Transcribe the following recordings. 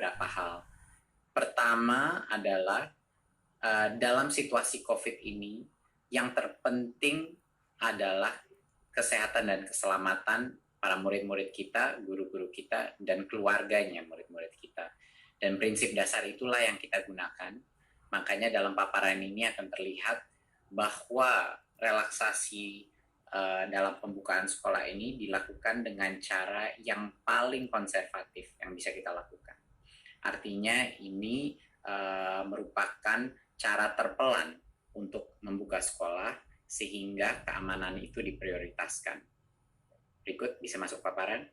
beberapa hal. Pertama adalah dalam situasi COVID ini, yang terpenting adalah kesehatan dan keselamatan para murid-murid kita, guru-guru kita, dan keluarganya murid-murid kita. Dan prinsip dasar itulah yang kita gunakan. Makanya dalam paparan ini akan terlihat bahwa relaksasi dalam pembukaan sekolah ini dilakukan dengan cara yang paling konservatif yang bisa kita lakukan. Artinya ini merupakan cara terpelan untuk membuka sekolah sehingga keamanan itu diprioritaskan. Berikut bisa masuk paparan.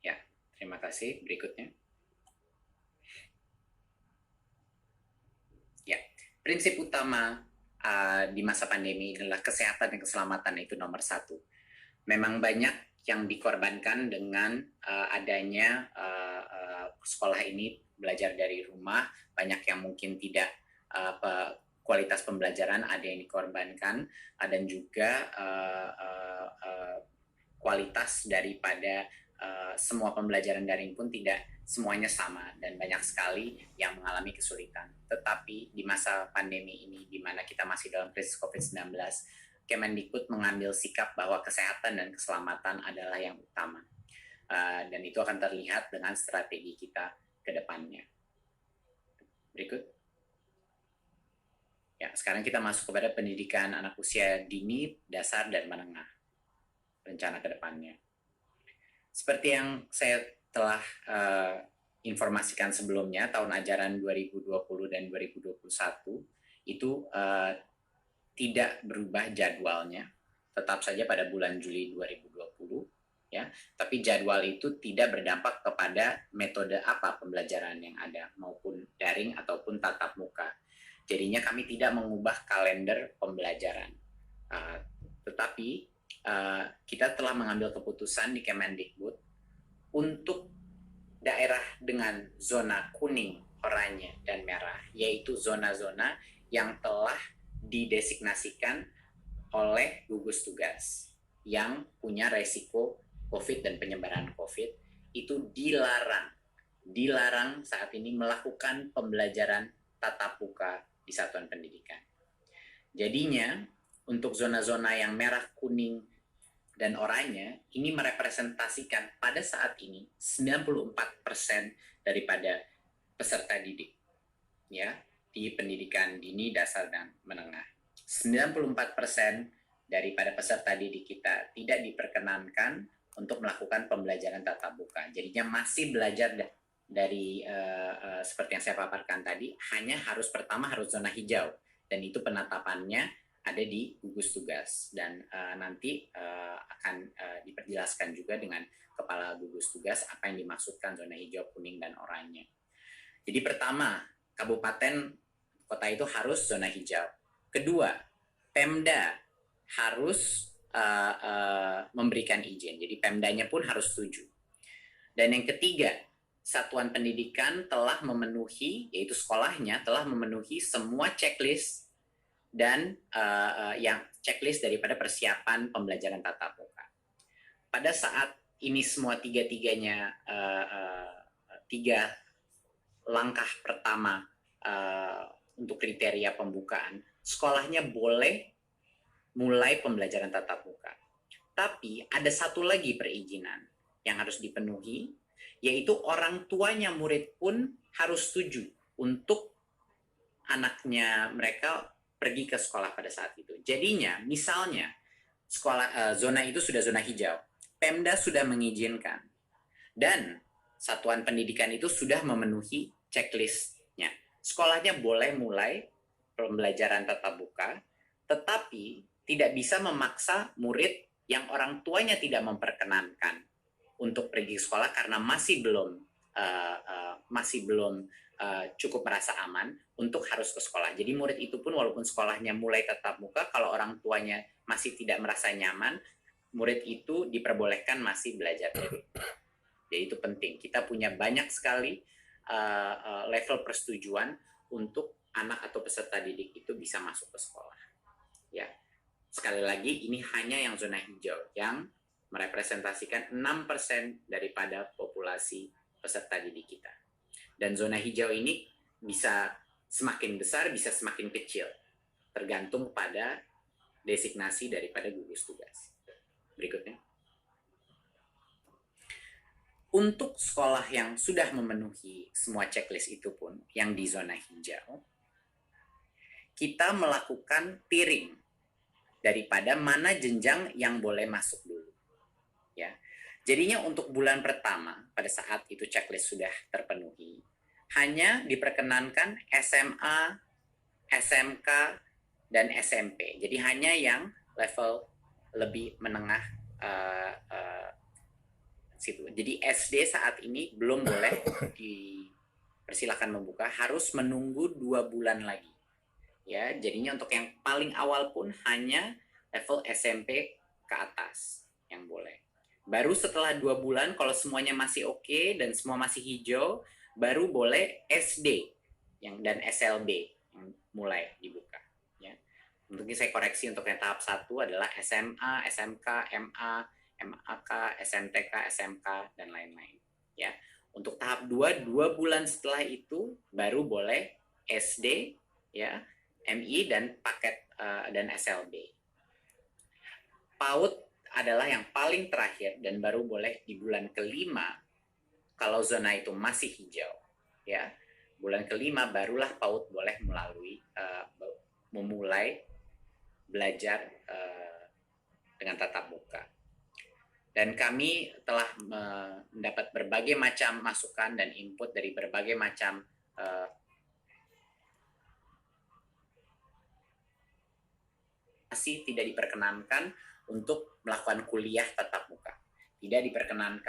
Ya, terima kasih. Berikutnya. Ya, prinsip utama di masa pandemi adalah kesehatan dan keselamatan, itu nomor satu. Memang banyak yang dikorbankan dengan adanya sekolah ini belajar dari rumah, banyak yang mungkin tidak kualitas pembelajaran ada yang dikorbankan, dan juga kualitas daripada semua pembelajaran daring pun tidak semuanya sama dan banyak sekali yang mengalami kesulitan. Tetapi di masa pandemi ini, di mana kita masih dalam krisis COVID-19, Kemendikbud mengambil sikap bahwa kesehatan dan keselamatan adalah yang utama. Dan itu akan terlihat dengan strategi kita ke depannya. Berikut. Ya, sekarang kita masuk kepada pendidikan anak usia dini, dasar, dan menengah. Rencana ke depannya. Seperti yang saya telah informasikan sebelumnya, tahun ajaran 2020 dan 2021 itu tidak berubah jadwalnya, tetap saja pada bulan Juli 2020, ya. Tapi jadwal itu tidak berdampak kepada metode apa pembelajaran yang ada, maupun daring ataupun tatap muka. Jadinya kami tidak mengubah kalender pembelajaran, tetapi kita telah mengambil keputusan di Kemendikbud untuk daerah dengan zona kuning, oranye, dan merah, yaitu zona-zona yang telah didesignasikan oleh gugus tugas yang punya resiko COVID dan penyebaran COVID, itu dilarang saat ini melakukan pembelajaran tatap muka di satuan pendidikan. Jadinya untuk zona-zona yang merah, kuning, dan oranye ini merepresentasikan pada saat ini 94% daripada peserta didik, ya, di pendidikan dini, dasar, dan menengah. 94% daripada peserta didik kita tidak diperkenankan untuk melakukan pembelajaran tatap muka. Jadinya masih belajar dari seperti yang saya paparkan tadi, hanya pertama harus zona hijau, dan itu penetapannya ada di gugus tugas, dan nanti akan diperjelaskan juga dengan kepala gugus tugas apa yang dimaksudkan zona hijau, kuning, dan oranye. Jadi pertama, kabupaten kota itu harus zona hijau. Kedua, Pemda harus memberikan izin, jadi Pemdanya pun harus setuju. Dan yang ketiga, satuan pendidikan telah memenuhi, yaitu sekolahnya telah memenuhi semua checklist dan yang checklist daripada persiapan pembelajaran tatap muka. Pada saat ini semua tiga langkah pertama untuk kriteria pembukaan, sekolahnya boleh mulai pembelajaran tatap muka. Tapi ada satu lagi perizinan yang harus dipenuhi, yaitu orang tuanya murid pun harus setuju untuk anaknya mereka pergi ke sekolah pada saat itu. Jadinya, misalnya sekolah zona itu sudah zona hijau, Pemda sudah mengizinkan, dan satuan pendidikan itu sudah memenuhi checklistnya. Sekolahnya boleh mulai pembelajaran tatap muka, tetapi tidak bisa memaksa murid yang orang tuanya tidak memperkenankan untuk pergi ke sekolah karena masih belum cukup merasa aman untuk harus ke sekolah. Jadi murid itu pun walaupun sekolahnya mulai tatap muka, kalau orang tuanya masih tidak merasa nyaman, murid itu diperbolehkan masih belajar dari. Jadi itu penting. Kita punya banyak sekali level persetujuan untuk anak atau peserta didik itu bisa masuk ke sekolah. Ya, sekali lagi ini hanya yang zona hijau, yang merepresentasikan 6% daripada populasi peserta didik kita. Dan zona hijau ini bisa semakin besar, bisa semakin kecil, tergantung pada designasi daripada gugus tugas. Berikutnya. Untuk sekolah yang sudah memenuhi semua checklist itu pun, yang di zona hijau, kita melakukan tiering daripada mana jenjang yang boleh masuk dulu. Ya. Jadinya untuk bulan pertama, pada saat itu checklist sudah terpenuhi, hanya diperkenankan SMA, SMK, dan SMP. Jadi hanya yang level lebih menengah situ. Jadi SD saat ini belum boleh dipersilakan membuka, harus menunggu 2 bulan lagi. Ya, jadinya untuk yang paling awal pun hanya level SMP ke atas yang boleh. Baru setelah 2 bulan, kalau semuanya masih oke dan semua masih hijau, baru boleh SD dan SLB yang mulai dibuka. Ya. Mungkin saya koreksi untuk yang tahap 1 adalah SMA, SMK, MA, MAK, SMTK, SMK, dan lain-lain. Ya. Untuk tahap 2 bulan setelah itu baru boleh SD, ya, MI, dan paket dan SLB. PAUD adalah yang paling terakhir dan baru boleh di bulan kelima kalau zona itu masih hijau. Ya. Bulan kelima barulah PAUD boleh memulai belajar dengan tatap muka. Dan kami telah mendapat berbagai macam masukan dan input dari berbagai macam masih tidak diperkenankan untuk melakukan kuliah tatap muka. Tidak diperkenankan